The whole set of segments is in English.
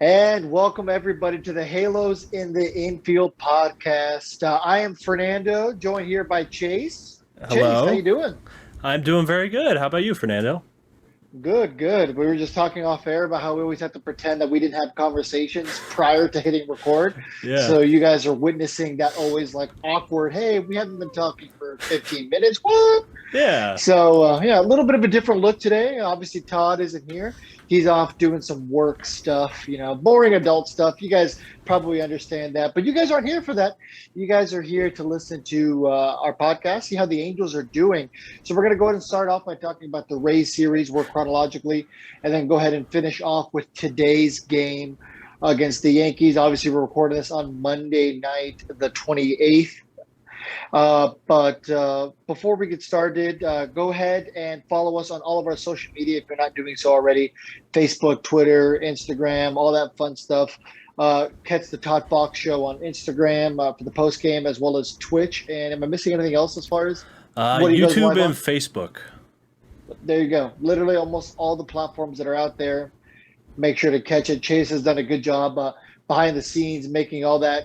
And welcome everybody to the Halos in the Infield podcast. I am Fernando, joined here by Chase. Chase, how you Hello. doing? I'm doing very good. How about you, Fernando? Good, good. We were just talking off air about how we always have to pretend that we didn't have conversations prior to hitting record. Yeah. So you guys are witnessing that always like awkward, hey, we haven't been talking for 15 minutes. What? Yeah. Yeah, a little bit of a different look today. Obviously, Todd isn't here. He's off doing some work stuff, boring adult stuff. You guys probably understand that, but you guys aren't here for that. You guys are here to listen to our podcast, see how the Angels are doing. So we're going to go ahead and start off by talking about the Rays series, work chronologically, and then go ahead and finish off with today's game against the Yankees. Obviously, we're recording this on Monday night, the 28th. But before we get started, go ahead and follow us on all of our social media if you're not doing so already. Facebook, Twitter, Instagram, all that fun stuff. Catch the Todd Fox Show on Instagram for the post game as well as Twitch. And am I missing anything else as far as what are you guys YouTube live and on? Facebook. There you go. Literally almost all the platforms that are out there. Make sure to catch it. Chase has done a good job behind the scenes making all that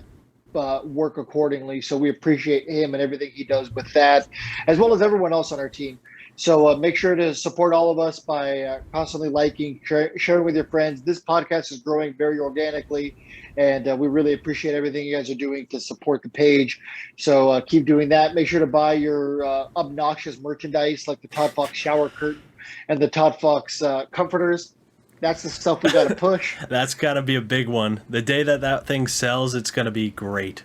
work accordingly. So we appreciate him and everything he does with that, as well as everyone else on our team. So make sure to support all of us by constantly liking, sharing with your friends. This podcast is growing very organically, and we really appreciate everything you guys are doing to support the page. So keep doing that. Make sure to buy your obnoxious merchandise like the Todd Fox shower curtain and the Todd Fox comforters. That's the stuff we got to push. That's got to be a big one. The day that thing sells, it's going to be great.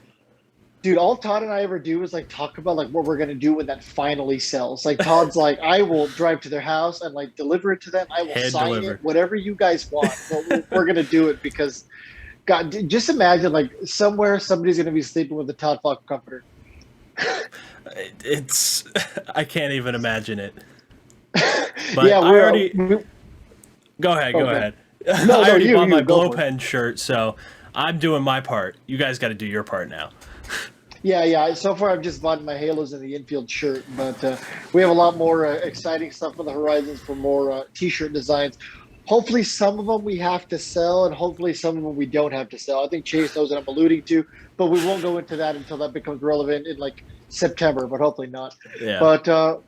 Dude, all Todd and I ever do is like talk about like what we're gonna do when that finally sells. Like Todd's like, I will drive to their house and like deliver it to them. I will Hand sign delivered. it, whatever you guys want. But we're gonna do it because, God, just imagine like somewhere somebody's gonna be sleeping with a Todd Fox comforter. It's I can't even imagine it. But Yeah, I already we go ahead, go okay. ahead. No, I already bought you my go blow for it. pen shirt, so I'm doing my part. You guys got to do your part now. Yeah. So far, I've just bought my Halos in the infield shirt, but we have a lot more exciting stuff on the horizons for more T-shirt designs. Hopefully, some of them we have to sell, and hopefully, some of them we don't have to sell. I think Chase knows what I'm alluding to, but we won't go into that until that becomes relevant in like September, but hopefully not. Yeah. But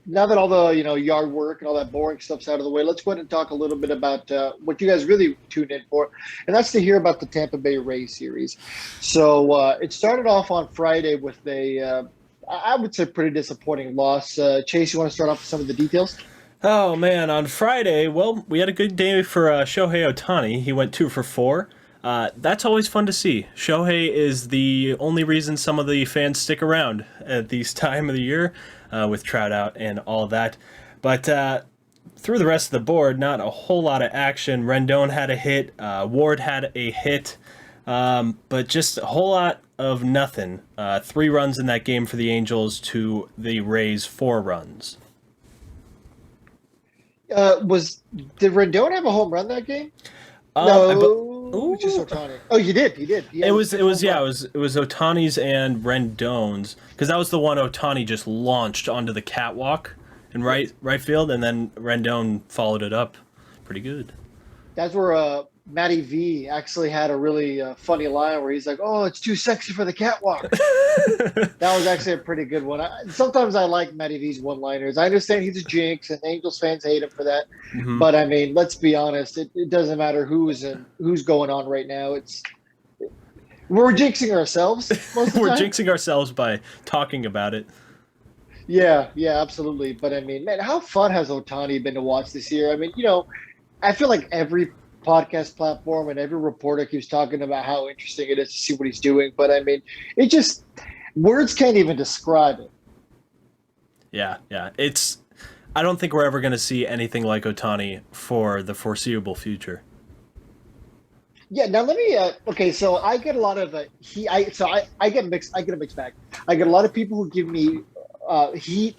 now that all the yard work and all that boring stuff's out of the way, let's go ahead and talk a little bit about what you guys really tuned in for, and that's to hear about the Tampa Bay Rays series. So it started off on Friday with I would say, pretty disappointing loss. Chase, you want to start off with some of the details? Oh man, on Friday, well, we had a good day for Shohei Ohtani. He went 2 for 4. That's always fun to see. Shohei is the only reason some of the fans stick around at this time of the year, with Trout out and all that. But through the rest of the board, not a whole lot of action. Rendon had a hit. Ward had a hit. But just a whole lot of nothing. 3 runs in that game for the Angels to the Rays' 4 runs. Did Rendon have a home run that game? I No, Ooh. just Ohtani. Oh, you did. He did. It was Otani's and Rendon's, because that was the one Ohtani just launched onto the catwalk in right field, and then Rendon followed it up pretty good. That's where Matty V actually had a really funny line where he's like, "Oh, it's too sexy for the catwalk." That was actually a pretty good one. Sometimes I like Matty V's one-liners. I understand he's a jinx, and Angels fans hate him for that. Hmm. But I mean, let's be honest. It doesn't matter who's going on right now. We're jinxing ourselves most of the We're time. jinxing ourselves by talking about it. Yeah, absolutely. But I mean, man, how fun has Ohtani been to watch this year? I mean, I feel like every podcast platform and every reporter keeps talking about how interesting it is to see what he's doing. But I mean, it just words can't even describe it. Yeah. I don't think we're ever going to see anything like Ohtani for the foreseeable future. Yeah. Now let me. Okay, so I get a lot of I get mixed. I get a mixed bag. I get a lot of people who give me heat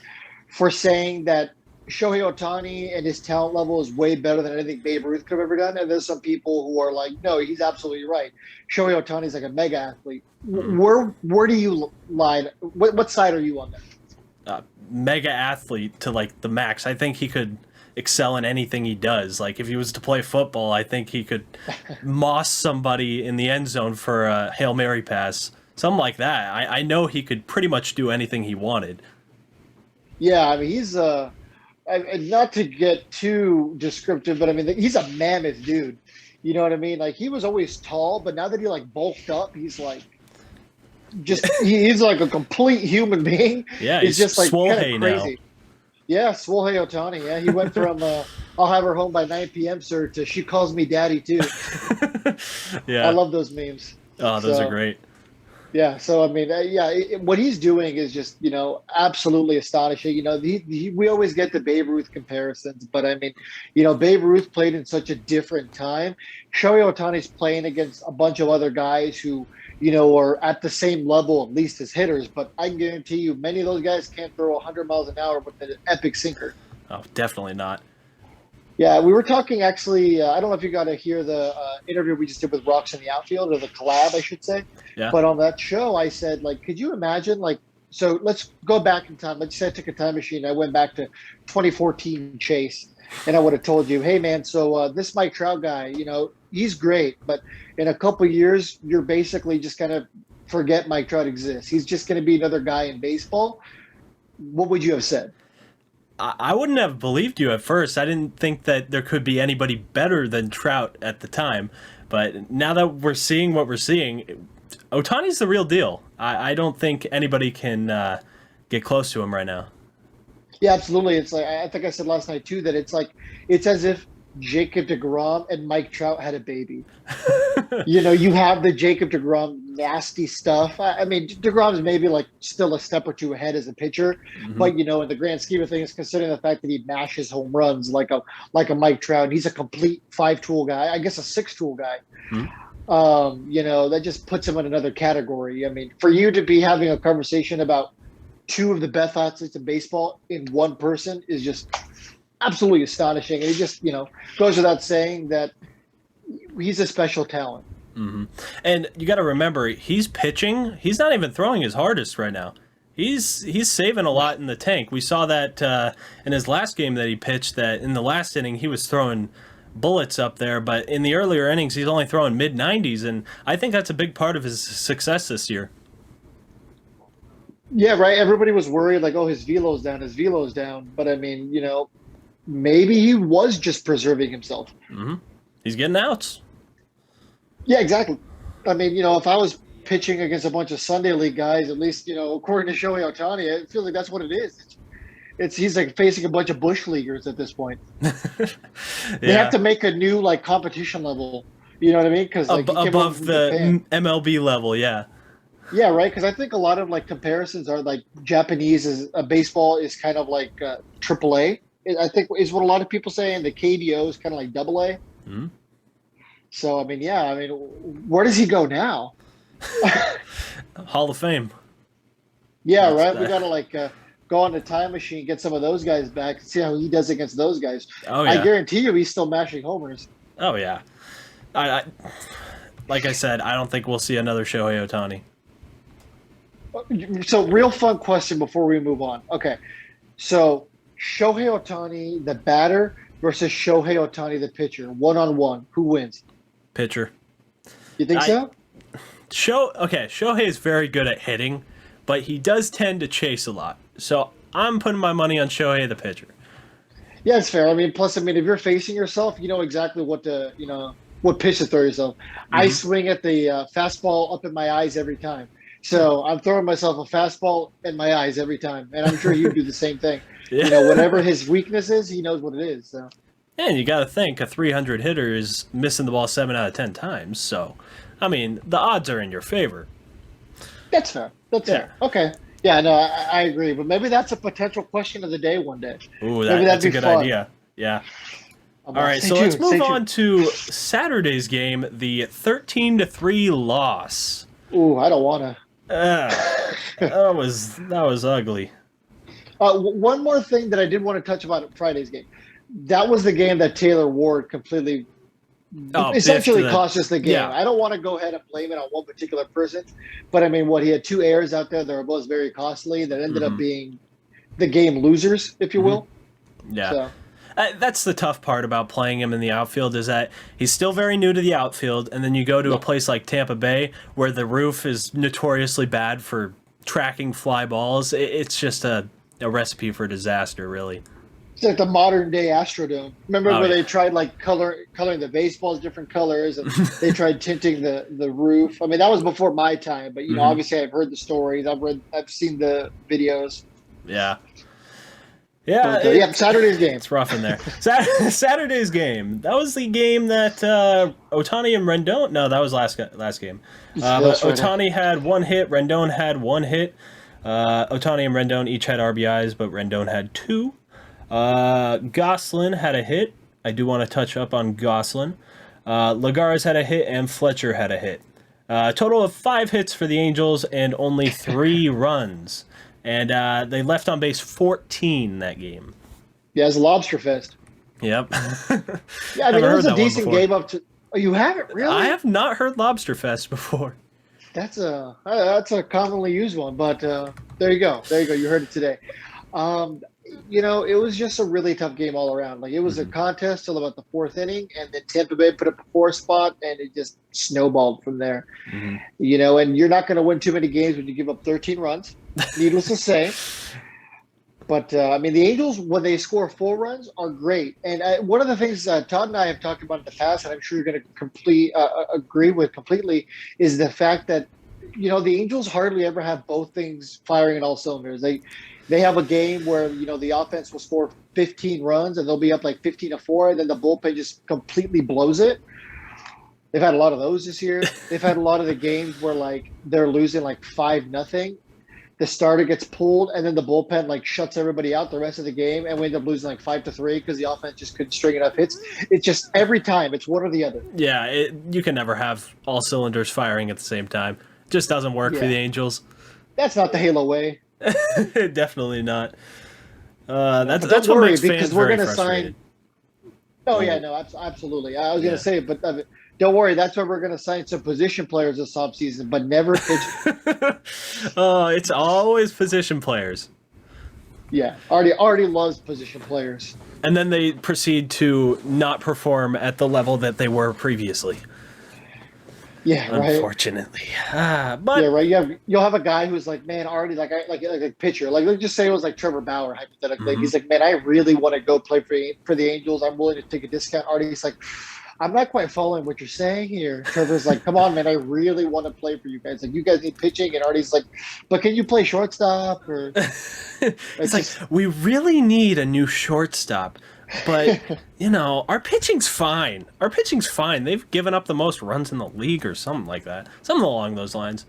for saying that Shohei Ohtani and his talent level is way better than anything Babe Ruth could have ever done. And there's some people who are like, no, he's absolutely right. Shohei Ohtani is like a mega athlete. Where do you lie? What side are you on that? Mega athlete to like the max. I think he could excel in anything he does. Like if he was to play football, I think he could moss somebody in the end zone for a Hail Mary pass, something like that. I know he could pretty much do anything he wanted. Yeah, I mean, not to get too descriptive, but I mean, he's a mammoth dude. You know what I mean? Like he was always tall, but now that he like bulked up, he's like he's like a complete human being. Yeah, he's just like kind Shohei of crazy. now. Yeah, Shohei Ohtani. Yeah, he went from I'll have her home by 9 p.m., sir, to she calls me daddy too. Yeah, I love those memes. oh, those are great. Yeah, so I mean, what he's doing is just absolutely astonishing. We always get the Babe Ruth comparisons, but I mean, Babe Ruth played in such a different time. Shohei Ohtani's playing against a bunch of other guys who are at the same level, at least as hitters. But I can guarantee you, many of those guys can't throw 100 miles an hour with an epic sinker. Oh, definitely not. Yeah, we were talking actually. I don't know if you got to hear the interview we just did with Rocks in the Outfield, or the collab, I should say. Yeah. But on that show, I said, like, could you imagine, like, so let's go back in time. Let's say I took a time machine. I went back to 2014 Chase, and I would have told you, hey, man, so this Mike Trout guy, he's great, but in a couple years, you're basically just going to forget Mike Trout exists. He's just going to be another guy in baseball. What would you have said? I wouldn't have believed you at first. I didn't think that there could be anybody better than Trout at the time. But now that we're seeing what we're seeing, Ohtani's the real deal. I don't think anybody can get close to him right now. Yeah, absolutely. It's like, I think I said last night too, that it's as if Jacob deGrom and Mike Trout had a baby. You have the Jacob deGrom nasty stuff. I mean, deGrom's maybe like still a step or two ahead as a pitcher, but in the grand scheme of things, considering the fact that he mashes home runs like a Mike Trout, he's a complete 5-tool guy. I guess a 6-tool guy. That just puts him in another category. I mean, for you to be having a conversation about two of the best athletes in baseball in one person is just absolutely astonishing. And it just, goes without saying that he's a special talent. And you got to remember, he's pitching. He's not even throwing his hardest right now. He's saving a lot in the tank. We saw that in his last game that he pitched, that in the last inning he was throwing bullets up there, but in the earlier innings he's only throwing mid-90s, and I think that's a big part of his success this year. Yeah, right. Everybody was worried like, oh, his velo's down. But I mean, maybe he was just preserving himself. He's getting outs. Yeah, exactly. I mean, if I was pitching against a bunch of Sunday League guys, at least, according to Shohei Ohtani, it feels like that's what it is. He's like facing a bunch of bush leaguers at this point. They have to make a new like competition level. You know what I mean? Because like above the MLB level, yeah. Yeah, right. Because I think a lot of like comparisons are like Japanese is baseball is kind of like AAA. I think is what a lot of people say, and the KBO is kind of like AA. So I mean, where does he go now? Hall of Fame. Yeah, that's right. We gotta like go on the time machine, get some of those guys back, and see how he does against those guys. Oh yeah. I guarantee you, he's still mashing homers. Oh yeah. I like I said, I don't think we'll see another Shohei Ohtani. So, real fun question before we move on. Okay, so Shohei Ohtani, the batter, versus Shohei Ohtani, the pitcher, 1-on-1. Who wins? Pitcher. You think so? Shohei is very good at hitting, but he does tend to chase a lot. So I'm putting my money on Shohei, the pitcher. Yeah, it's fair. I mean, plus, if you're facing yourself, you know exactly what what pitch to throw yourself. I swing at the fastball up in my eyes every time. So I'm throwing myself a fastball in my eyes every time, and I'm sure you do the same thing. Yeah. Whatever his weakness is, he knows what it is. So. And you got to think a 300 hitter is missing the ball 7 out of 10 times. So, I mean, the odds are in your favor. That's fair. That's fair. Okay. Yeah, no, I agree. But maybe that's a potential question of the day one day. Ooh, that's a good idea. Yeah. All right, so let's move on to Saturday's game, the 13-3 loss. Ooh, I don't want to. That was ugly. One more thing that I did want to touch about at Friday's game. That was the game that Taylor Ward completely essentially cost us the game. Yeah. I don't want to go ahead and blame it on one particular person, but I mean, he had 2 errors out there that were both very costly that ended up being the game losers, if you will. Yeah. So. That's the tough part about playing him in the outfield is that he's still very new to the outfield, and then you go to a place like Tampa Bay where the roof is notoriously bad for tracking fly balls. It's just a recipe for disaster, really. It's like the modern day Astrodome. Remember Oh, where yeah. they tried like coloring the baseballs different colors, and they tried tinting the roof. I mean, that was before my time, but Mhm. obviously I've heard the stories. I've seen the videos. Yeah. Yeah, But yeah, Saturday's game. it's rough in there. Saturday's game. That was the game that Otani and Rendon. No, that was last game. But That's right. Otani had one hit. Rendon had one hit. Otani and Rendon each had RBIs, but Rendon had two. Goslin had a hit. I do want to touch up on Goslin. Lagares had a hit, and Fletcher had a hit. Total of 5 hits for the Angels and only 3 runs. And they left on base 14 that game. Yeah, it's a lobster fest. Yep. Yeah, I mean, it was a decent game up to. Oh, you haven't really? I have not heard Lobster Fest before. That's a commonly used one, but there you go. There you go. You heard it today. It was just a really tough game all around. Like it was a contest till about the 4th inning, and then Tampa Bay put up a 4 spot, and it just snowballed from there. Mm-hmm. And you're not going to win too many games when you give up 13 runs. Needless to say. But I mean, the Angels, when they score 4 runs, are great. And one of the things Todd and I have talked about in the past, and I'm sure you're going to agree with completely, is the fact that the Angels hardly ever have both things firing in all cylinders. They have a game where the offense will score 15 runs and they'll be up like 15-4, and then the bullpen just completely blows it. They've had a lot of those this year. They've had a lot of the games where like they're losing like 5-0. The starter gets pulled, and then the bullpen like shuts everybody out the rest of the game, and we end up losing like 5-3 because the offense just couldn't string enough hits. It's just every time it's one or the other. Yeah, you can never have all cylinders firing at the same time. Just doesn't work for the Angels. That's not the Halo way. Definitely not. That's what worry, makes fans because we're very going to frustrated. sign. Oh yeah, no, absolutely. I was going to say, but don't worry. That's why we're going to sign some position players this offseason, but never pitch. Oh, it's always position players. Yeah, already loves position players. And then they proceed to not perform at the level that they were previously. Yeah, right. Unfortunately, but yeah, right. You'll have a guy who's like, man, already like a pitcher. Like let's just say it was like Trevor Bauer, hypothetically. Mm-hmm. He's like, man, I really want to go play for the Angels. I'm willing to take a discount. Alrea's like, I'm not quite following what you're saying here. Trevor's like, come on, man, I really want to play for you guys. Like, you guys need pitching, and Artie's like, but can you play shortstop? Or it's like we really need a new shortstop. But, our pitching's fine. Our pitching's fine. They've given up the most runs in the league or something like that. Something along those lines.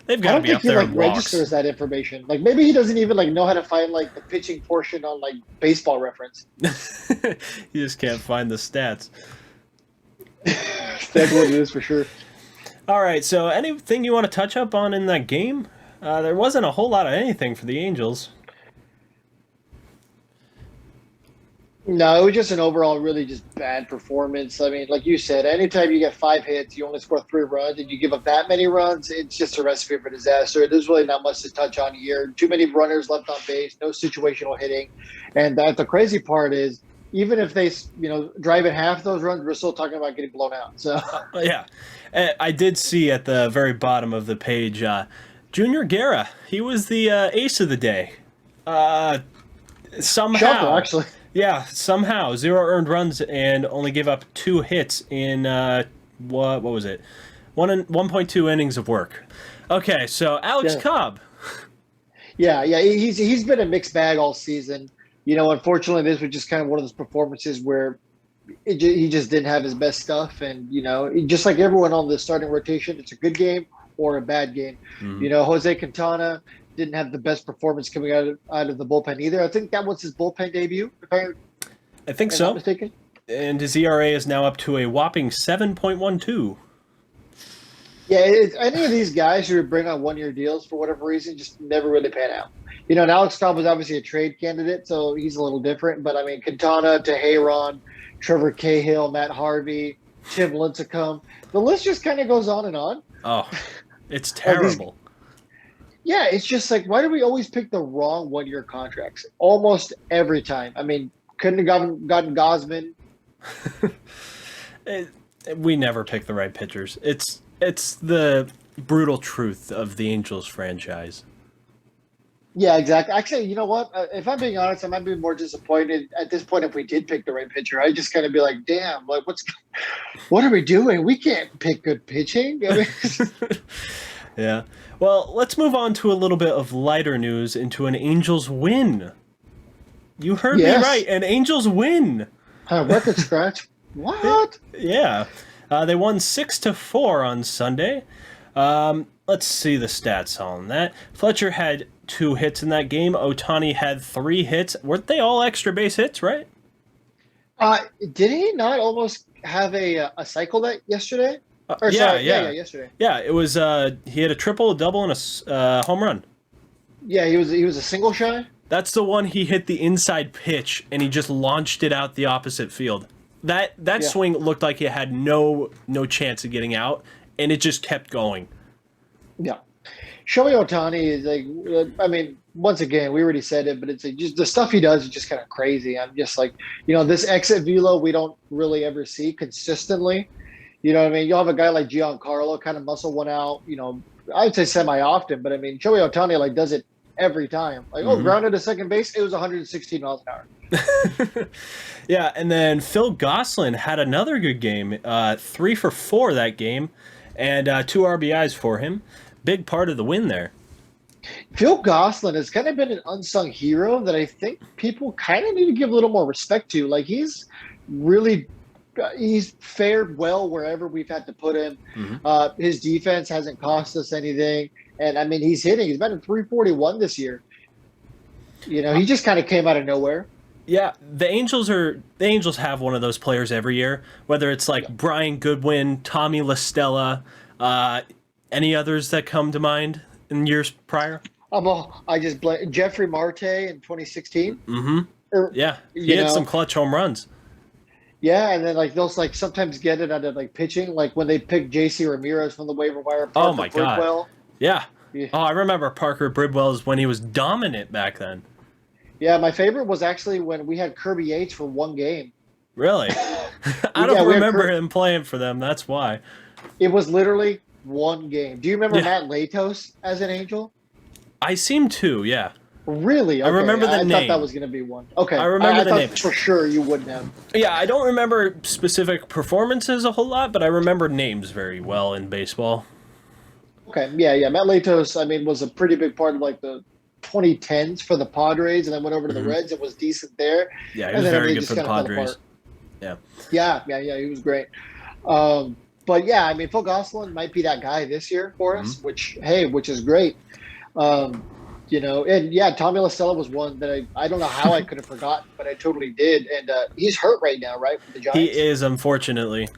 They've got to be up there in walks. Registers that information. Like, maybe he doesn't even, know how to find, the pitching portion on, Baseball Reference. You just can't find the stats. That's what it is for sure. All right, so anything you want to touch up on in that game? There wasn't a whole lot of anything for the Angels. No, it was just an overall really just bad performance. I mean, like you said, anytime you get 5 hits, you only score 3 runs, and you give up that many runs, it's just a recipe for disaster. There's really not much to touch on here. Too many runners left on base, no situational hitting. And the crazy part is, even if they, drive in half those runs, we're still talking about getting blown out. So yeah, I did see at the very bottom of the page, Junior Guerra. He was the ace of the day. Somehow, shocker, actually. Yeah, somehow 0 earned runs and only gave up 2 hits in what was it? 1.2 innings of work. Okay, so Alex Cobb. Yeah, he's been a mixed bag all season. Unfortunately, this was just kind of one of those performances where he just didn't have his best stuff. And, just like everyone on the starting rotation, it's a good game or a bad game. Mm-hmm. Jose Quintana didn't have the best performance coming out of the bullpen either. I think that was his bullpen debut, if I think so. Not mistaken. And his ERA is now up to a whopping 7.12. Yeah, any of these guys who bring on 1-year deals for whatever reason just never really pan out. And Alex Cobb was obviously a trade candidate, so he's a little different. But, I mean, Quintana, Teheran, Trevor Cahill, Matt Harvey, Tim Lincecum. The list just kind of goes on and on. Oh, it's terrible. Yeah, it's just like, why do we always pick the wrong 1-year contracts? Almost every time. I mean, couldn't have gotten Gosman. We never pick the right pitchers. It's the brutal truth of the Angels franchise. Yeah, exactly. Actually, you know what? If I'm being honest, I might be more disappointed at this point if we did pick the right pitcher. I just kind of be like, damn, like what are we doing? We can't pick good pitching. I mean, Yeah. Well, let's move on to a little bit of lighter news into an Angels win. You heard me Yes. right, an Angels win. record scratch. What? Yeah. They won 6-4 on Sunday. Let's see the stats on that. Fletcher had 2 hits in that game. Ohtani had 3 hits. Weren't they all extra base hits, right? Did he not almost have a cycle that yesterday? Yesterday. Yeah, it was. He had a triple, a double, and a home run. Yeah, he was a single shy. That's the one he hit the inside pitch, and he just launched it out the opposite field. That swing looked like it had no chance of getting out, and it just kept going. Yeah. Shohei Ohtani is like, I mean, once again, we already said it, but it's like just the stuff he does is just kind of crazy. I'm just like, this exit velo we don't really ever see consistently. You know what I mean? You'll have a guy like Giancarlo kind of muscle one out, I'd say semi-often, but I mean, Shohei Ohtani like does it every time. Like, grounded to second base, it was 116 miles an hour. Yeah, and then Phil Gosselin had another good game, 3 for 4 that game, and 2 RBIs for him. Big part of the win there. Phil Gosselin has kind of been an unsung hero that I think people kind of need to give a little more respect to. Like, he's fared well wherever we've had to put him. His defense hasn't cost us anything. And, I mean, he's hitting. He's been in 341 this year. He just kind of came out of nowhere. Yeah, the Angels have one of those players every year, whether it's like Brian Goodwin, Tommy LaStella, any others that come to mind in years prior? I just blame Jeffrey Marte in 2016. Yeah, he had some clutch home runs. Yeah, and then like they'll like sometimes get it out of like pitching, like when they picked J.C. Ramirez from the waiver wire. Oh my God! Yeah. Oh, I remember Parker Bridwell's when he was dominant back then. Yeah, my favorite was actually when we had Kirby Yates for one game. Really? I don't remember him playing for them. That's why. It was literally one game. Do you remember Matt Latos as an Angel? I seem to, yeah. Really? Okay. I remember the name. I thought that was going to be one. Okay. I remember the name. For sure you wouldn't have. Yeah, I don't remember specific performances a whole lot, but I remember names very well in baseball. Okay, yeah. Matt Latos, I mean, was a pretty big part of like the 2010s for the Padres, and then went over to the Reds. It was decent there. Yeah, he was very good for the Padres. Yeah, he was great. But yeah, I mean, Phil Gosselin might be that guy this year for us, which is great. And yeah, Tommy LaStella was one that I don't know how I could have forgotten, but I totally did. And he's hurt right now, right, with the Giants? He is, unfortunately.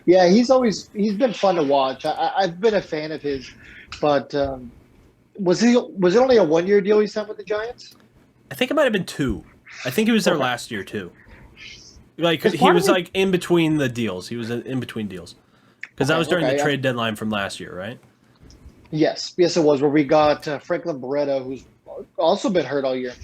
Yeah, he's been fun to watch. I've been a fan of his, but was it only a 1-year deal he signed with the Giants? I think it might have been 2. I think he was there last year too. Like he was like in between the deals. He was in between deals because that was during the trade deadline from last year, right? Yes, it was where we got Franklin Barreto, who's also been hurt all year.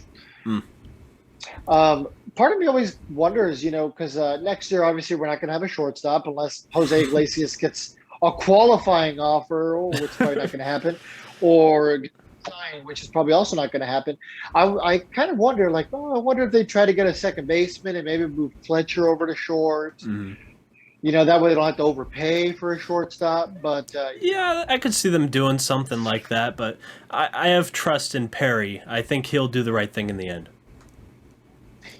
Part of me always wonders, because next year obviously we're not going to have a shortstop unless Jose Iglesias gets a qualifying offer, which is probably not going to happen, or sign, which is probably also not going to happen. I kind of wonder, like, I wonder if they try to get a second baseman and maybe move Fletcher over to short. That way they don't have to overpay for a shortstop. But yeah, I could see them doing something like that. But I have trust in Perry. I think he'll do the right thing in the end.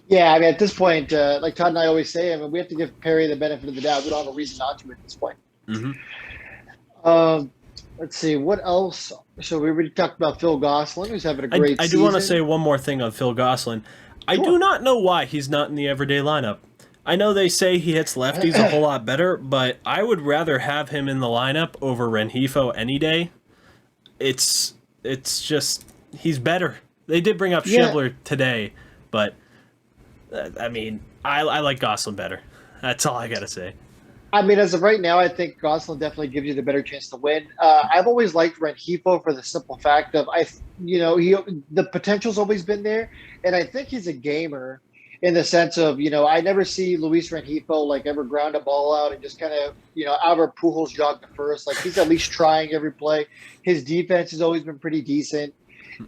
Yeah, I mean, at this point, like Todd and I always say, I mean, we have to give Perry the benefit of the doubt. We don't have a reason not to at this point. Let's see, what else? So we already talked about Phil Gosselin, who's having a great season. I do want to say one more thing on Phil Gosselin. I do not know why he's not in the everyday lineup. I know they say he hits lefties a whole lot better, but I would rather have him in the lineup over Rengifo any day. It's just, he's better. They did bring up Schibler today, but, I mean, I like Gosselin better. That's all I got to say. I mean, as of right now, I think Gosselin definitely gives you the better chance to win. I've always liked Rengifo for the simple fact of the potential's always been there, and I think he's a gamer. in the sense of, I never see Luis Rengifo like ever ground a ball out and just kind of, Albert Pujols jog to first. Like he's at least trying every play. His defense has always been pretty decent.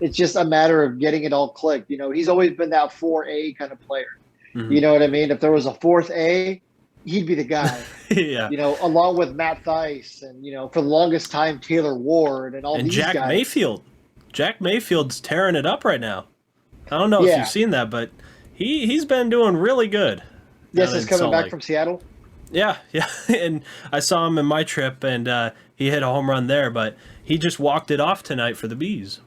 It's just a matter of getting it all clicked. He's always been that 4A kind of player. Mm-hmm. You know what I mean? If there was a fourth A, he'd be the guy. Yeah. Along with Matt Thaiss and, for the longest time, Taylor Ward and all these Jack guys. Mayfield. Jack Mayfield's tearing it up right now. I don't know if you've seen that, but he's been doing really good. Yes, he's coming back from Seattle. Yeah. And I saw him in my trip, and he hit a home run there, but he just walked it off tonight for the Bees.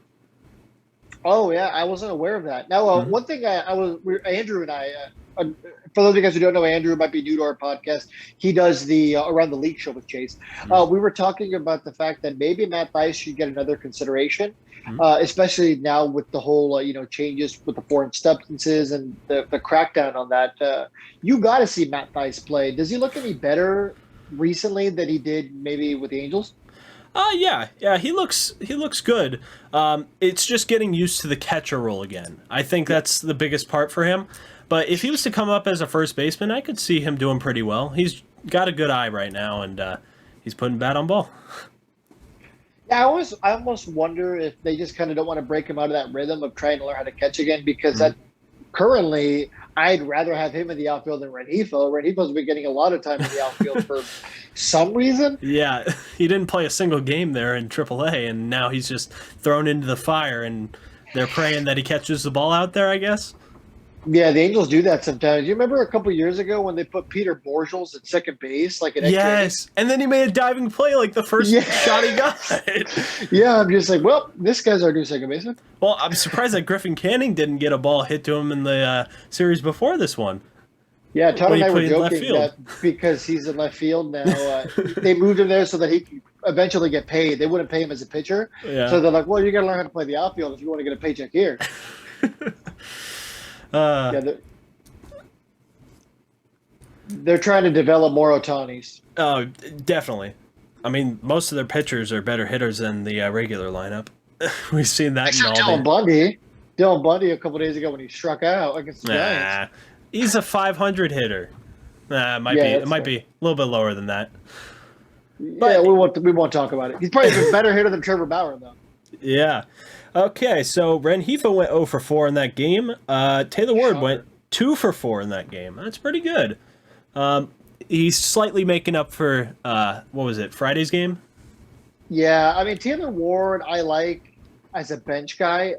Oh, yeah, I wasn't aware of that. Now, one thing Andrew and I, for those of you guys who don't know, Andrew might be new to our podcast. He does the Around the League show with Chase. We were talking about the fact that maybe Matt Thaiss should get another consideration, especially now with the whole, changes with the foreign substances and the crackdown on that. You got to see Matt Thaiss play. Does he look any better recently than he did maybe with the Angels? Yeah, he looks good. It's just getting used to the catcher role again. I think that's the biggest part for him. But if he was to come up as a first baseman, I could see him doing pretty well. He's got a good eye right now, and he's putting bat on ball. Yeah, I almost wonder if they just kind of don't want to break him out of that rhythm of trying to learn how to catch again, because currently I'd rather have him in the outfield than Rengifo. Rengifo's been getting a lot of time in the outfield for some reason. Yeah, he didn't play a single game there in AAA, and now he's just thrown into the fire, and they're praying that he catches the ball out there, I guess. Yeah, the Angels do that sometimes. You remember a couple years ago when they put Peter Borgels at second base? Yes, and then he made a diving play like the first shot he got. Yeah, I'm just like, well, this guy's our new second baseman. Well, I'm surprised that Griffin Canning didn't get a ball hit to him in the series before this one. Yeah, Todd and I were joking that because he's in left field now, they moved him there so that he could eventually get paid. They wouldn't pay him as a pitcher. Yeah. So they're like, well, you got to learn how to play the outfield if you want to get a paycheck here. They're trying to develop more Ohtanis. Oh, definitely. I mean, most of their pitchers are better hitters than the regular lineup. We've seen that Except in all Dylan Bundy a couple days ago when he struck out against the Giants. He's a 500 hitter. It might be a little bit lower than that. But we won't talk about it. He's probably a better hitter than Trevor Bauer, though. Yeah. Okay, so Rengifo went 0 for 4 in that game. Taylor Ward went 2 for 4 in that game. That's pretty good. He's slightly making up for, Friday's game? Yeah, I mean, Taylor Ward, I like as a bench guy.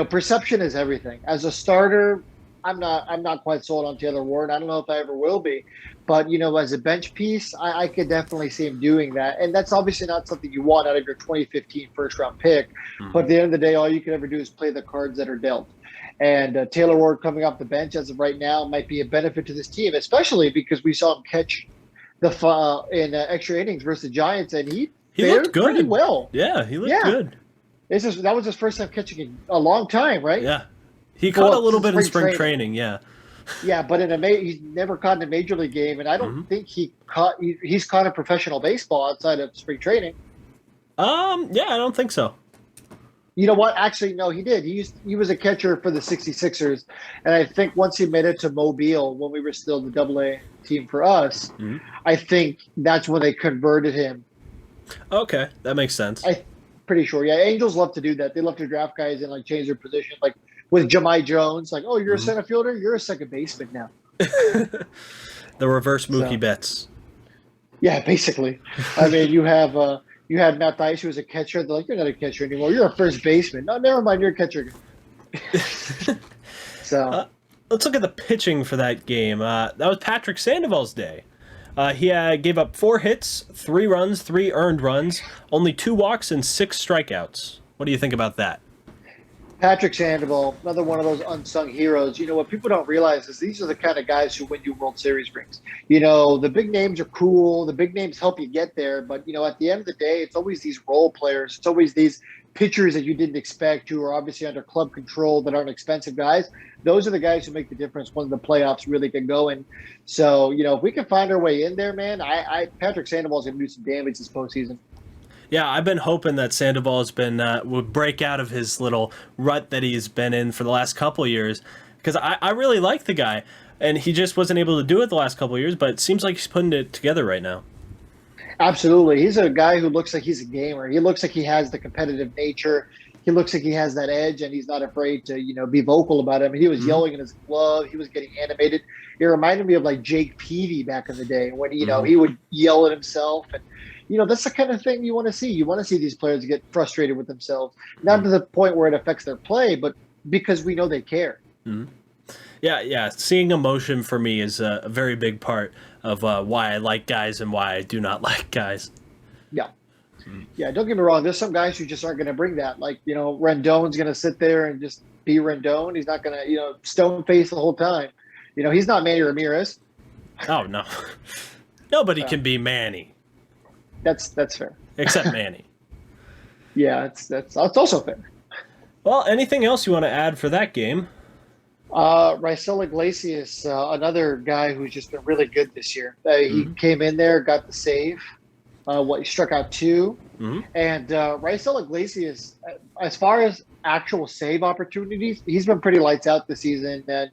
Perception is everything. As a starter, I'm not quite sold on Taylor Ward. I don't know if I ever will be. But, as a bench piece, I could definitely see him doing that. And that's obviously not something you want out of your 2015 first-round pick. But at the end of the day, all you can ever do is play the cards that are dealt. And Taylor Ward coming off the bench as of right now might be a benefit to this team, especially because we saw him catch in extra innings versus the Giants, and he looked good. Pretty well. Yeah, he looked good. That was his first time catching in a long time, right? Yeah. He caught a little bit in spring training, yeah. Yeah, but he's never caught in a major league game, and I don't think he's caught a professional baseball outside of spring training. Yeah, I don't think so. You know what? Actually, no, he did. He was a catcher for the 66ers, and I think once he made it to Mobile when we were still the AA team for us, I think that's when they converted him. Okay, that makes sense. I'm pretty sure. Yeah, Angels love to do that. They love to draft guys and change their position, like with Jahmai Jones. Like, oh, you're a center fielder, you're a second baseman now. The reverse Mookie Betts. Yeah, basically. I mean, you had Matt Thaiss, who was a catcher. They're like, you're not a catcher anymore. You're a first baseman. No, never mind. You're a catcher. So let's look at the pitching for that game. That was Patrick Sandoval's day. He gave up 4 hits, 3 runs, 3 earned runs, only 2 walks, and 6 strikeouts. What do you think about that? Patrick Sandoval, another one of those unsung heroes. What people don't realize is these are the kind of guys who win you World Series rings. The big names are cool. The big names help you get there. But, at the end of the day, it's always these role players. It's always these pitchers that you didn't expect who are obviously under club control that aren't expensive guys. Those are the guys who make the difference when the playoffs really get going. So, if we can find our way in there, man, Patrick Sandoval's going to do some damage this postseason. Yeah, I've been hoping that Sandoval would break out of his little rut that he's been in for the last couple of years, because I really like the guy, and he just wasn't able to do it the last couple of years, but it seems like he's putting it together right now. Absolutely. He's a guy who looks like he's a gamer. He looks like he has the competitive nature. He looks like he has that edge, and he's not afraid to, be vocal about it. I mean, he was yelling in his glove. He was getting animated. It reminded me of like Jake Peavy back in the day when, he would yell at himself. And, that's the kind of thing you want to see. You want to see these players get frustrated with themselves, not to the point where it affects their play, but because we know they care. Mm-hmm. Yeah. Seeing emotion for me is a very big part of why I like guys and why I do not like guys. Yeah. Yeah, don't get me wrong. There's some guys who just aren't going to bring that. Like, Rendon's going to sit there and just be Rendon. He's not going to, stone face the whole time. He's not Manny Ramirez. Oh, no. Nobody can be Manny. That's fair. Except Manny. Yeah, that's also fair. Well, anything else you want to add for that game? Raisel Iglesias, another guy who's just been really good this year. He came in there, got the save. He struck out 2. And Raisel Iglesias, as far as actual save opportunities, he's been pretty lights out this season. And,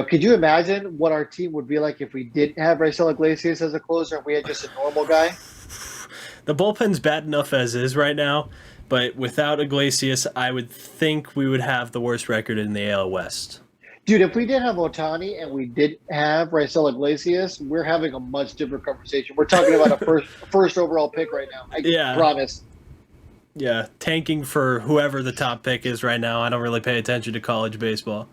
could you imagine what our team would be like if we didn't have Raisel Iglesias as a closer and we had just a normal guy? The bullpen's bad enough as is right now, but without Iglesias, I would think we would have the worst record in the AL West. Dude, if we didn't have Ohtani and we didn't have Raisel Iglesias, we're having a much different conversation. We're talking about a first overall pick right now. I promise. Yeah, tanking for whoever the top pick is right now. I don't really pay attention to college baseball.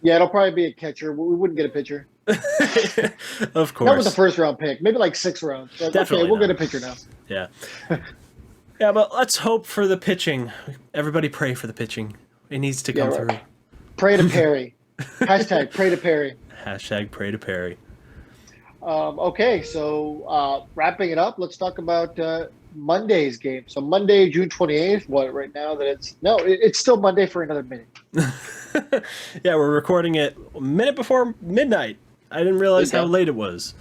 Yeah, it'll probably be a catcher. We wouldn't get a pitcher. Of course. Not with the first round pick. Maybe like 6th round. But Definitely okay, we'll get a pitcher now. Yeah. Yeah, but let's hope for the pitching. Everybody pray for the pitching. It needs to come through. Pray to Perry. Hashtag pray to Perry. Hashtag pray to Perry. Okay, so wrapping it up, let's talk about Monday's game. So Monday, June 28th. What right now that it's still Monday for another minute. Yeah, we're recording it a minute before midnight. I didn't realize how late it was.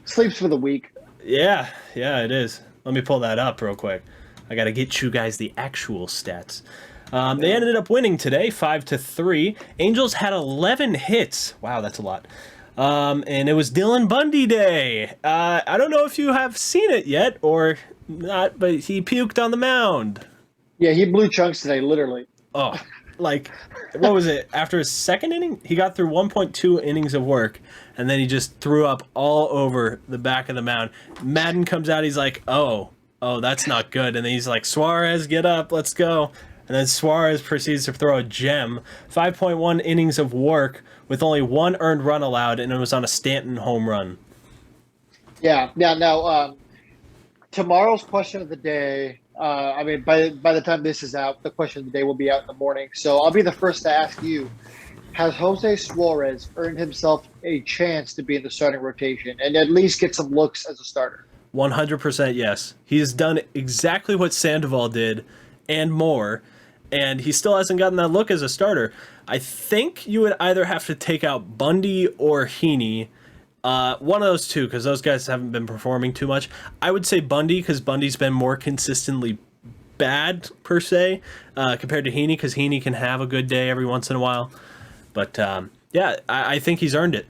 Sleeps for the week. Yeah, it is. Let me pull that up real quick. I got to get you guys the actual stats. They ended up winning today, 5-3. Angels had 11 hits. Wow, that's a lot. And it was Dylan Bundy Day. I don't know if you have seen it yet or not, but he puked on the mound. Yeah, he blew chunks today, literally. Oh, like, what was it? After his second inning, he got through 1.2 innings of work, and then he just threw up all over the back of the mound. Madden comes out, he's like, oh, that's not good. And then he's like, Suarez, get up, let's go. And then Suarez proceeds to throw a gem. 5.1 innings of work with only 1 earned run allowed, and it was on a Stanton home run. Yeah. Now, tomorrow's question of the day, by the time this is out, the question of the day will be out in the morning. So I'll be the first to ask you, has Jose Suarez earned himself a chance to be in the starting rotation and at least get some looks as a starter? 100% yes. He has done exactly what Sandoval did and more, and he still hasn't gotten that look as a starter. I think you would either have to take out Bundy or Heaney. One of those two, because those guys haven't been performing too much. I would say Bundy, because Bundy's been more consistently bad, per se, compared to Heaney, because Heaney can have a good day every once in a while. But, I think he's earned it.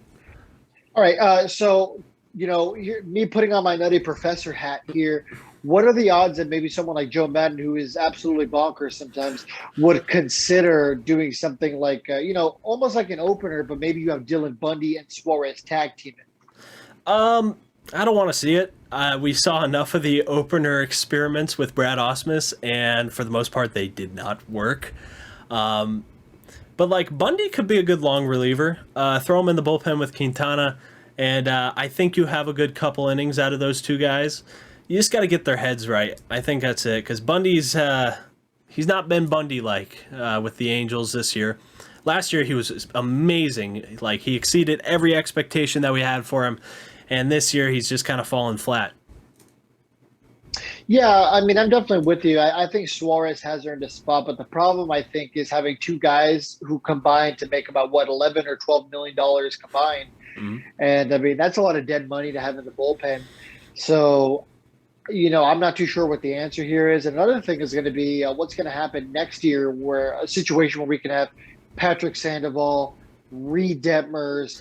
All right, so, me putting on my nutty professor hat here, what are the odds that maybe someone like Joe Madden, who is absolutely bonkers sometimes, would consider doing something like, almost like an opener, but maybe you have Dylan Bundy and Suarez tag teaming? I don't want to see it. We saw enough of the opener experiments with Brad Ausmus, and for the most part, they did not work. But Bundy could be a good long reliever. Throw him in the bullpen with Quintana, and I think you have a good couple innings out of those two guys. You just got to get their heads right. I think that's it, because Bundy's he's not been Bundy-like with the Angels this year. Last year he was amazing. Like, he exceeded every expectation that we had for him, and this year he's just kind of fallen flat. Yeah, I'm definitely with you. I think Suarez has earned a spot, but the problem, I think, is having two guys who combine to make about, $11 or $12 million combined. Mm-hmm. And, that's a lot of dead money to have in the bullpen. So, I'm not too sure what the answer here is. Another thing is going to be what's going to happen next year, where a situation where we can have Patrick Sandoval, Reed Detmers,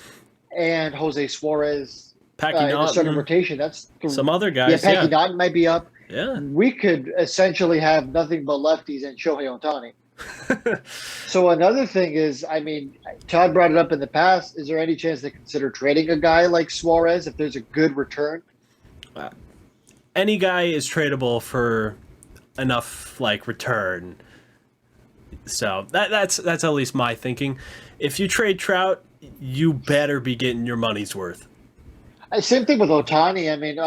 and Jose Suarez Packy in the starting Naughton, rotation. That's some other yeah. guys. Packy Yeah, Naughton might be up. yeah. We could essentially have nothing but lefties and Shohei Ohtani. So another thing is, I mean, Todd brought it up in the past. Is there any chance they consider trading a guy like Suarez if there's a good return? Any guy is tradable for enough like return. So that's at least my thinking. If you trade Trout, you better be getting your money's worth. Same thing with Ohtani. I mean,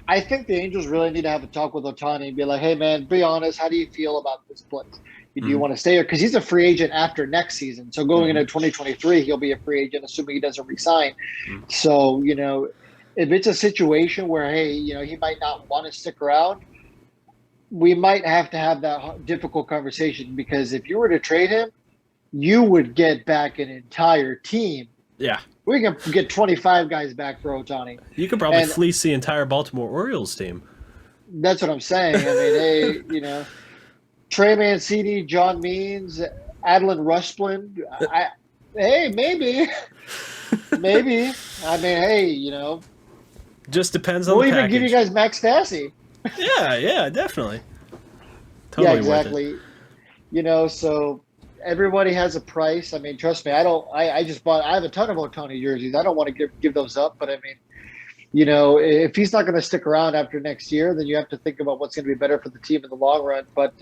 I think the Angels really need to have a talk with Ohtani and be like, hey, man, be honest. How do you feel about this place? Do you want to stay here? Because he's a free agent after next season. So going into 2023, he'll be a free agent, assuming he doesn't resign. So, if it's a situation where, hey, he might not want to stick around, we might have to have that difficult conversation, because if you were to trade him, you would get back an entire team. Yeah. We can get 25 guys back for Ohtani. You could probably fleece the entire Baltimore Orioles team. That's what I'm saying. I mean, hey, Trey Mancini, John Means, Adeline Rushland. Hey, maybe. Maybe. I mean, hey, just depends on we'll the even package. give you guys Max Stassi. Yeah, definitely. Totally yeah, exactly. So everybody has a price. I mean, trust me, I have a ton of Ohtani jerseys. I don't want to give those up, but I mean, if he's not going to stick around after next year, then you have to think about what's going to be better for the team in the long run. But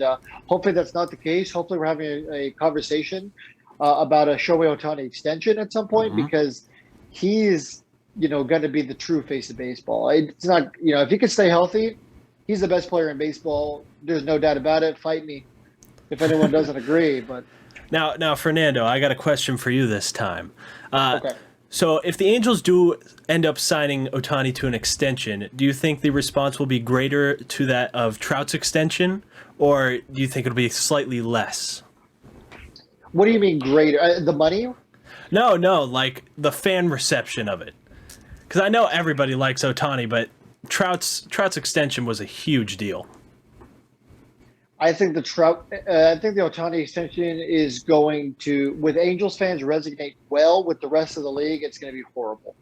hopefully that's not the case. Hopefully we're having a conversation about a Shohei Ohtani extension at some point, because he's, going to be the true face of baseball. It's not, if he can stay healthy, he's the best player in baseball. There's no doubt about it. Fight me if anyone doesn't agree. But now, Fernando, I got a question for you this time. okay. So if the Angels do end up signing Ohtani to an extension, do you think the response will be greater to that of Trout's extension, or do you think it'll be slightly less? What do you mean greater? The money? No, like the fan reception of it. Because I know everybody likes Ohtani, but Trout's extension was a huge deal. I think the Ohtani extension is going to, with Angels fans, resonate well with the rest of the league. It's going to be horrible,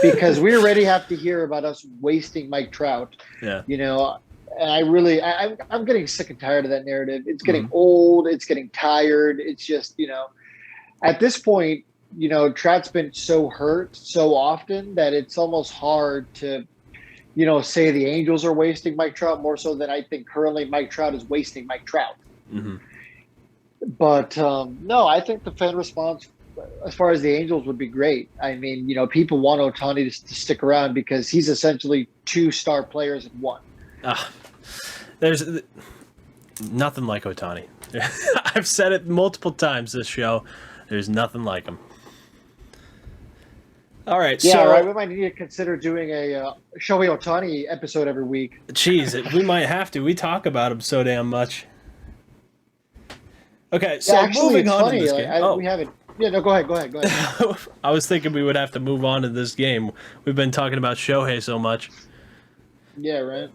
because we already have to hear about us wasting Mike Trout. Yeah. And I'm getting sick and tired of that narrative. It's getting old. It's getting tired. It's just, at this point, Trout's been so hurt so often that it's almost hard to, say the Angels are wasting Mike Trout, more so than I think currently Mike Trout is wasting Mike Trout. But no, I think the fan response as far as the Angels would be great. I mean, people want Ohtani to stick around because he's essentially two star players in one. There's nothing like Ohtani. I've said it multiple times this show. There's nothing like him. All right, yeah, so right. We might need to consider doing a Shohei Ohtani episode every week. Jeez, we might have to. We talk about him so damn much. Okay, so actually, moving it's on funny. to this game. We haven't. Yeah, no, go ahead. I was thinking we would have to move on to this game. We've been talking about Shohei so much. Yeah, right.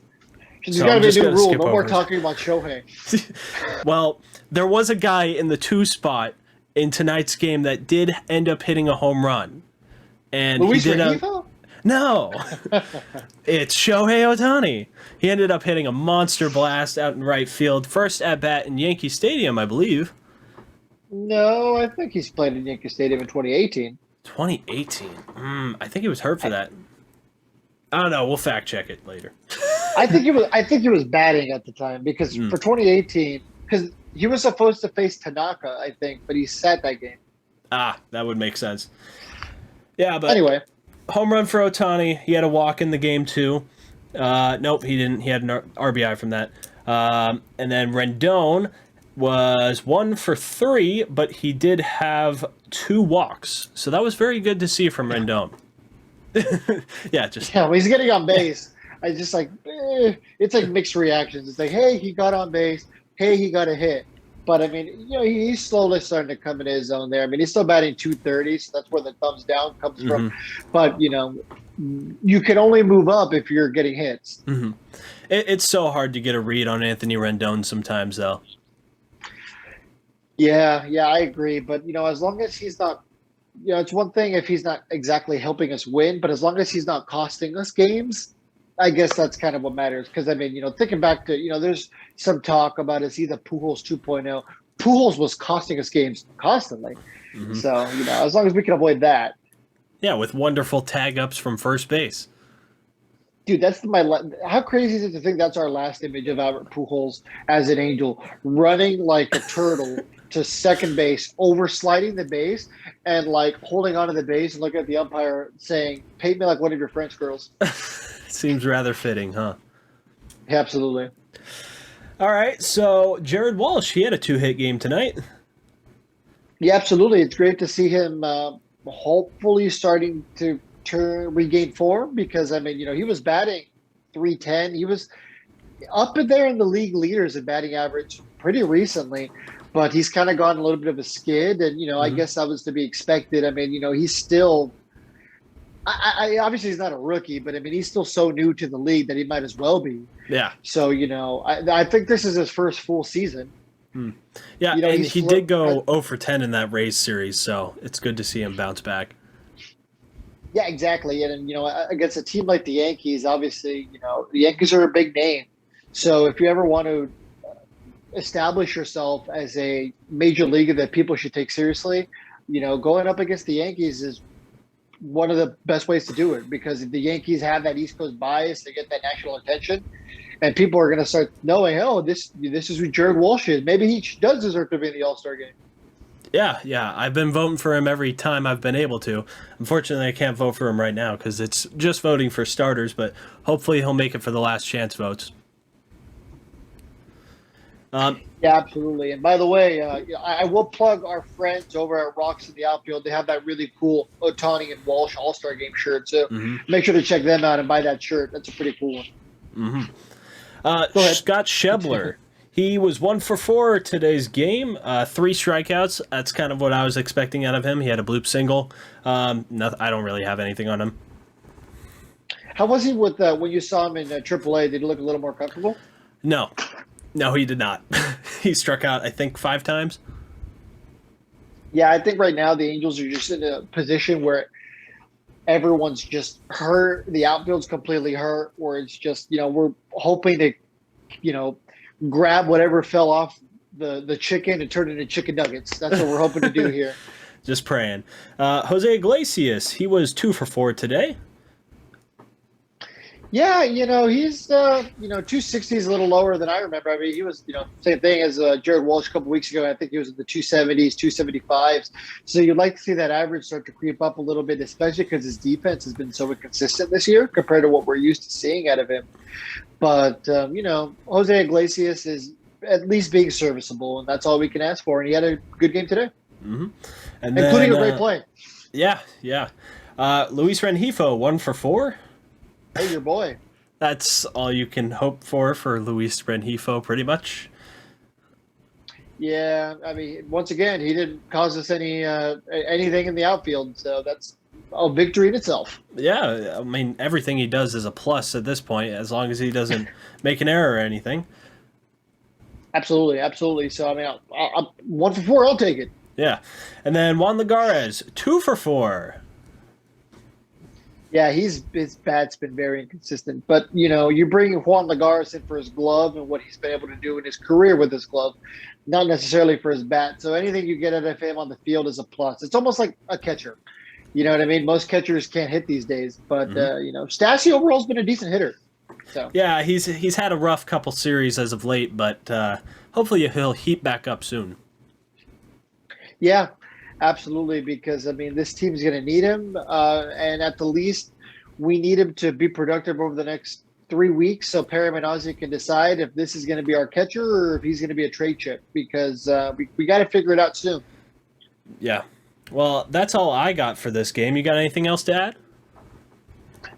There's So got to I'm be a just new gonna rule. skip No over more it. talking about Shohei. Well, there was a guy in the 2 spot in tonight's game that did end up hitting a home run. And Luis he did Rengifo? No, it's Shohei Ohtani. He ended up hitting a monster blast out in right field. First at bat in Yankee Stadium, I believe. No, I think he's played in Yankee Stadium in 2018. 2018. I think he was hurt for that. I don't know. We'll fact check it later. I think he was batting at the time, because for 2018, because he was supposed to face Tanaka, I think, but he sat that game. That would make sense. Yeah, but Anyway, home run for Ohtani. He had a walk in the game too. Nope, he didn't. He had an RBI from that. And then Rendon was 1 for 3, but he did have 2 walks. So that was very good to see from Rendon. when he's getting on base, I just it's like mixed reactions. It's like, hey, he got on base. Hey, he got a hit. But I mean, he's slowly starting to come into his zone there. I mean, he's still batting .230, so that's where the thumbs down comes from. But you can only move up if you're getting hits. It's so hard to get a read on Anthony Rendon sometimes, though. Yeah, I agree. But as long as he's not, it's one thing if he's not exactly helping us win, but as long as he's not costing us games, I guess that's kind of what matters. Because I mean, thinking back to, there's some talk about is he the Pujols 2.0. Pujols was costing us games constantly. Hmm. So as long as we can avoid that, Yeah, with wonderful tag ups from first base. dude, how crazy is it to think that's our last image of Albert Pujols as an Angel running like a turtle to second base, oversliding the base, and like holding onto the base and looking at the umpire saying, "Paint me like one of your French girls." Seems rather fitting, huh? Yeah, absolutely. All right, so Jared Walsh, he had a 2-hit game tonight. Yeah, absolutely. It's great to see him hopefully starting to regain form because I mean, he was batting 310. He was up in there in the league leaders in batting average pretty recently, but he's kind of gone a little bit of a skid, and I Hmm. guess that was to be expected. I mean, he's still. I obviously he's not a rookie, but I mean he's still so new to the league that he might as well be. Yeah. So I think this is his first full season. Hmm. Yeah, and He's he did go 0 for 10 in that Rays series, so it's good to see him bounce back. Yeah, exactly. And against a team like the Yankees, obviously, the Yankees are a big name. So if you ever want to establish yourself as a major leaguer that people should take seriously, going up against the Yankees is one of the best ways to do it because the Yankees have that East Coast bias, they get that national attention, and people are going to start knowing, oh, this is who Jared Walsh is. Maybe he does deserve to be in the All-Star game. Yeah, I've been voting for him every time I've been able to. Unfortunately, I can't vote for him right now because it's just voting for starters, but hopefully he'll make it for the last chance votes. Um, Yeah, absolutely. And by the way, I will plug our friends over at Rocks in the Outfield. They have that really cool Otani and Walsh All Star Game shirt. So mhm, make sure to check them out and buy that shirt. That's a pretty cool one. mhm. Go ahead. Scott Schebler. He was 1 for 4 today's game, 3 strikeouts. That's kind of what I was expecting out of him. He had a bloop single. I don't really have anything on him. How was he with when you saw him in AAA? Did he look a little more comfortable? No, no, he did not. He struck out, I think, 5 times. Yeah, I think right now the Angels are just in a position where everyone's just hurt. The outfield's completely hurt, where it's just, we're hoping to, you know, grab whatever fell off the chicken and turn it into chicken nuggets. That's what we're hoping to do here. Just praying. Jose Iglesias, he was 2 for 4 today. Yeah, he's 260 is a little lower than I remember. I mean, he was same thing as Jared Walsh a couple weeks ago. I think he was in the 270s, 275s. So you'd like to see that average start to creep up a little bit, especially because his defense has been so inconsistent this year compared to what we're used to seeing out of him. But Jose Iglesias is at least being serviceable, and that's all we can ask for. And he had a good game today, Mm-hmm. And including then, a great play. yeah. Luis Rengifo, 1 for 4. Hey, your boy. That's all you can hope for Luis Rengifo, pretty much. Yeah, I mean, once again, he didn't cause us anything in the outfield, so that's a victory in itself. Yeah, I mean, everything he does is a plus at this point, as long as he doesn't make an error or anything. Absolutely, absolutely. So I mean, I'll 1 for 4. I'll take it. Yeah. And then Juan Lagares, 2 for 4. Yeah, his bat's been very inconsistent. But you bring Juan Lagares in for his glove and what he's been able to do in his career with his glove, not necessarily for his bat. So anything you get out of him on the field is a plus. It's almost like a catcher. You know what I mean? Most catchers can't hit these days, but Stassi overall's been a decent hitter. So Yeah, he's had a rough couple series as of late, but hopefully he'll heat back up soon. yeah, absolutely. Because I mean, this team's going to need him, and at the least, we need him to be productive over the next 3 weeks, so Perry Minasian can decide if this is going to be our catcher or if he's going to be a trade chip. Because we got to figure it out soon. Yeah. Well, that's all I got for this game. You got anything else to add?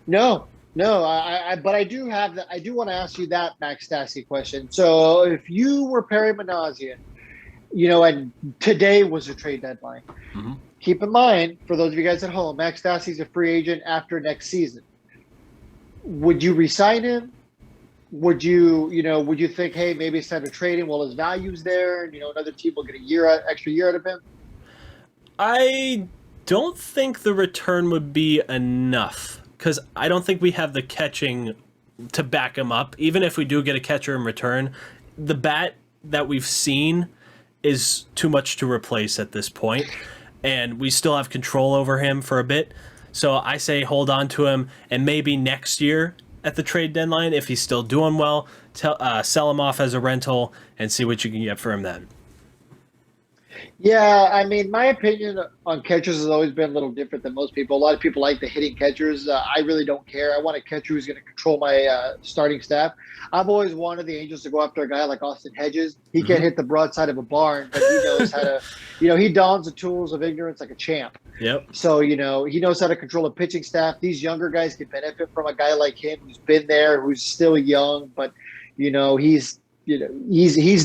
No, but I do have I do want to ask you that Max Stassi question. So if you were Perry Minasian, and today was a trade deadline, Mm-hmm. keep in mind, for those of you guys at home, Max Stassi's a free agent after next season. Would you resign him? would you think, hey, maybe it's time to trade him while his value's there, and another team will get extra year out of him? I don't think the return would be enough because I don't think we have the catching to back him up. Even if we do get a catcher in return, the bat that we've seen is too much to replace at this point, and we still have control over him for a bit. So I say hold on to him, and maybe next year at the trade deadline, if he's still doing well, sell him off as a rental and see what you can get for him then. Yeah, I mean, my opinion on catchers has always been a little different than most people. A lot of people like the hitting catchers. I really don't care. I want a catcher who's going to control my starting staff. I've always wanted the Angels to go after a guy like Austin Hedges. He can't hit the broadside of a barn, but he knows how to, he dons the tools of ignorance like a champ. Yep. So, he knows how to control a pitching staff. These younger guys can benefit from a guy like him who's been there, who's still young, but, he's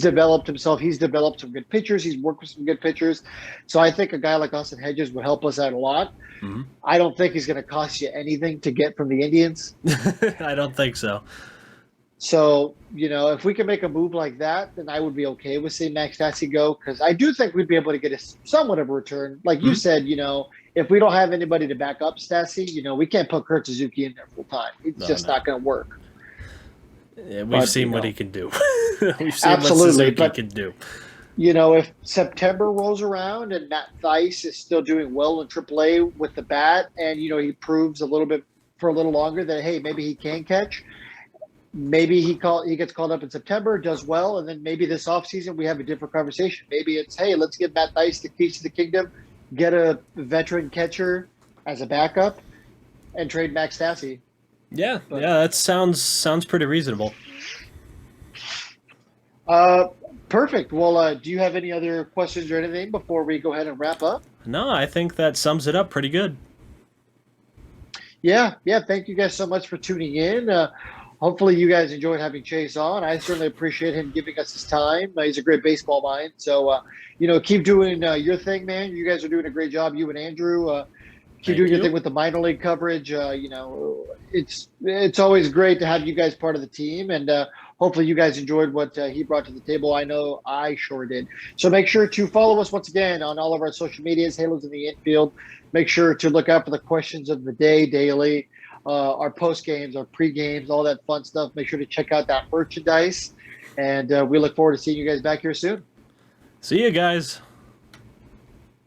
developed himself. He's developed some good pitchers. He's worked with some good pitchers. So I think a guy like Austin Hedges would help us out a lot. Mm-hmm. I don't think he's going to cost you anything to get from the Indians. I don't think so. So, if we can make a move like that, then I would be okay with seeing Max Stassi go, because I do think we'd be able to get somewhat of a return. Like you said, if we don't have anybody to back up Stassi, we can't put Kurt Suzuki in there full time. It's just not going to work. Yeah, we've seen what he can do. We've seen absolutely, what Suzuki can do. If September rolls around and Matt Thaiss is still doing well in AAA with the bat, and he proves for a little longer that, hey, maybe he can catch. Maybe he gets called up in September, does well, and then maybe this offseason we have a different conversation. Maybe it's, hey, let's give Matt Thaiss the keys to the kingdom, get a veteran catcher as a backup, and trade Max Stassi. Yeah, that sounds pretty reasonable. Perfect. Well, do you have any other questions or anything before we go ahead and wrap up? No, I think that sums it up pretty good. Yeah. Thank you guys so much for tuning in. Hopefully you guys enjoyed having Chase on. I certainly appreciate him giving us his time. He's a great baseball mind. So, keep doing your thing, man. You guys are doing a great job, you and Andrew. Keep doing your thing with the minor league coverage. It's always great to have you guys part of the team, and hopefully you guys enjoyed what he brought to the table. I know I sure did. So make sure to follow us once again on all of our social medias, Halos in the Infield. Make sure to look out for the questions of the day daily, our post games, our pre games, all that fun stuff. Make sure to check out that merchandise, and we look forward to seeing you guys back here soon. See you guys.